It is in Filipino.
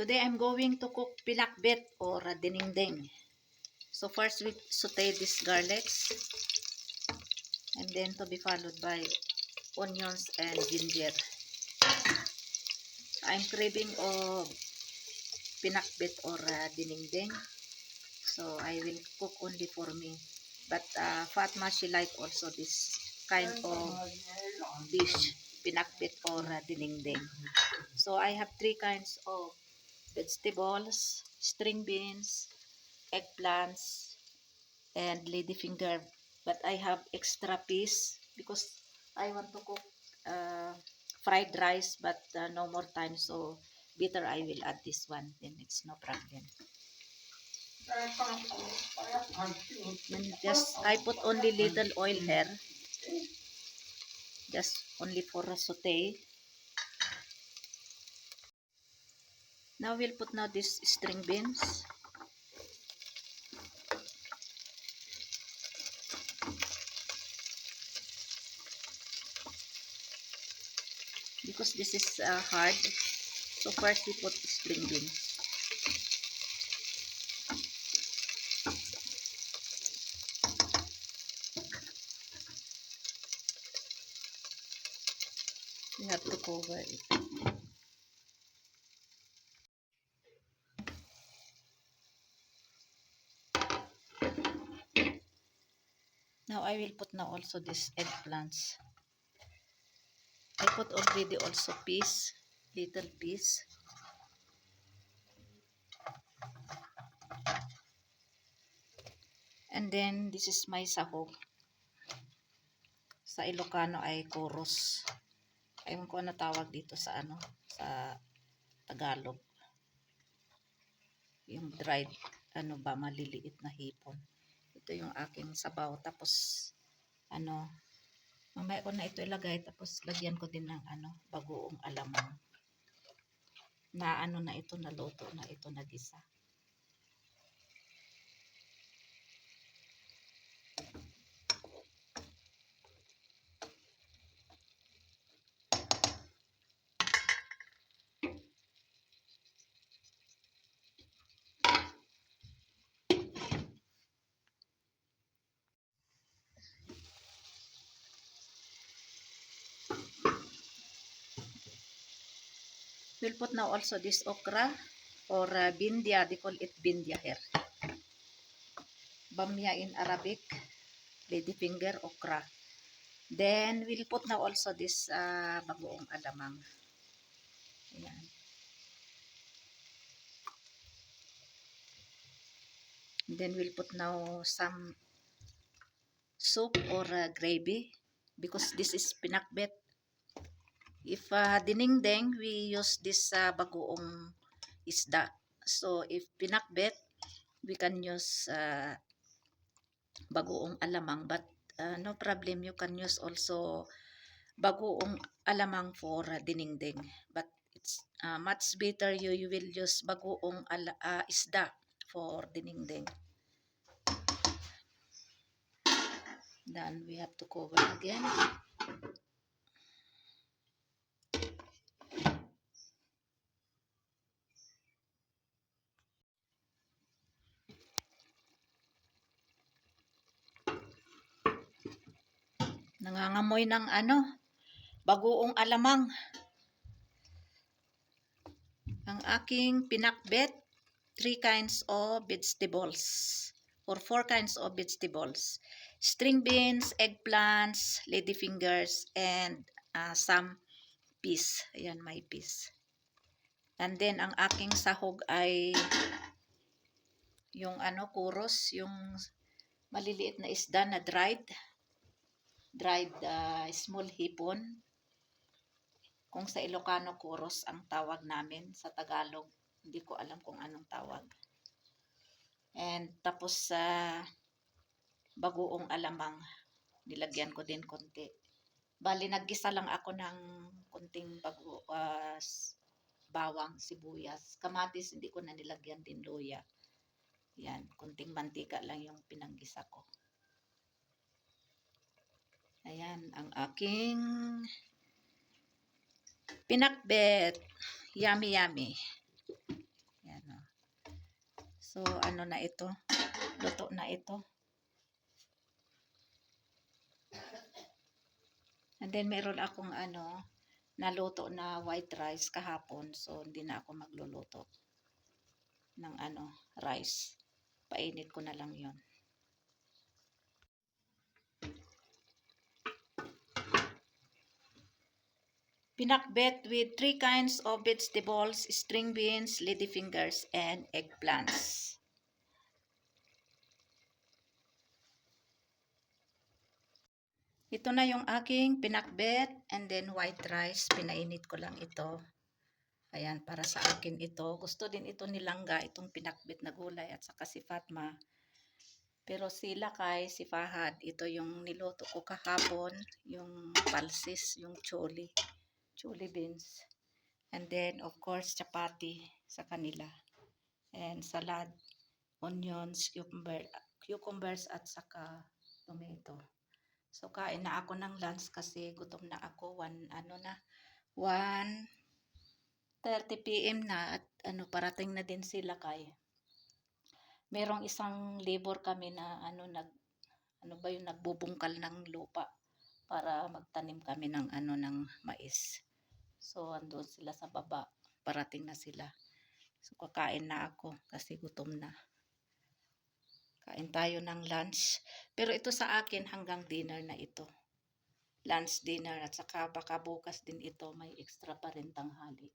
Today I'm going to cook pinakbet or dinengdeng. So first we saute this garlics and then to be followed by onions and ginger. So I'm craving of pinakbet or dinengdeng. So I will cook only for me. But Fatma, she like also this kind of dish, pinakbet or dinengdeng. So I have three kinds of vegetables, string beans, eggplants, and ladyfinger. But I have extra piece because I want to cook fried rice, but no more time. So bitter I will add this one. Then it's no problem. Then just I put only little oil here, just only for a saute. Now we'll put now this string beans. Because this is hard, so first we put string beans. We have to cover it. Now I will put now also this eggplants. I put already also piece, little piece. And then this is my sahog. Sa Ilocano ay chorus. Ayun ko ano tawag dito sa ano, sa Tagalog. Yung dried, ano ba, maliliit na hipon. Ito yung aking sabaw. Tapos, ano, mamaya ko na ito ilagay. Tapos, lagyan ko din ng, ano, bagoong alamang. Na, ano na ito, naluto na ito, nagisa. We'll put now also this okra or bindia. They call it bindia here. Bamya in Arabic, ladyfinger, okra. Then, we'll put now also this bagoong alamang. Ayan. Then, we'll put now some soup or gravy because this is pinakbet. If dinengdeng, we use this bagoong isda. So, if pinakbet, we can use bagoong alamang. But no problem, you can use also bagoong alamang for dinengdeng. But it's much better you will use bagoong isda for dinengdeng. Then we have to cover again. Nangangamoy ng ano, bagoong alamang. Ang aking pinakbet, 3 kinds of vegetables or 4 kinds of vegetables. String beans, eggplants, ladyfingers, and some peas. Ayan, may peas. And then, ang aking sahog ay yung ano, kuros, yung maliliit na isda na dried small hipon. Kung sa Ilocano, kuros ang tawag namin. Sa Tagalog, hindi ko alam kung anong tawag. And tapos sa bagoong alamang, nilagyan ko din konti. Bali, naggisa lang ako ng konting bawang, sibuyas. Kamatis, hindi ko na nilagyan din luya. Yan, konting mantika lang yung pinanggisa ko. Ayan, ang aking pinakbet. Yummy, yummy. So, ano na ito? Luto na ito. And then, meron akong naluto na white rice kahapon. So, hindi na ako magluluto ng rice. Painit ko na lang yon. Pinakbet with 3 kinds of vegetables, string beans, ladyfingers, and eggplants. Ito na yung aking pinakbet and then white rice. Pinainit ko lang ito. Ayan, para sa akin ito. Gusto din ito ni Langga, itong pinakbet na gulay at saka si Fatma. Pero sila kay si Fahad, ito yung niluto ko kahapon, yung palsis, yung choli beans. And then, of course, chapati sa kanila. And salad, onions, cucumbers at saka tomato. So, kain na ako ng lunch kasi gutom na ako. 1:30 PM na at parating na din sila kay merong isang labor kami na nagbubungkal ng lupa para magtanim kami ng ng mais. So andun sila sa baba, parating na sila. So kakain na ako kasi gutom na. Kain tayo ng lunch. Pero ito sa akin hanggang dinner na ito. Lunch, dinner at saka baka bukas din ito may extra pa rin tanghali.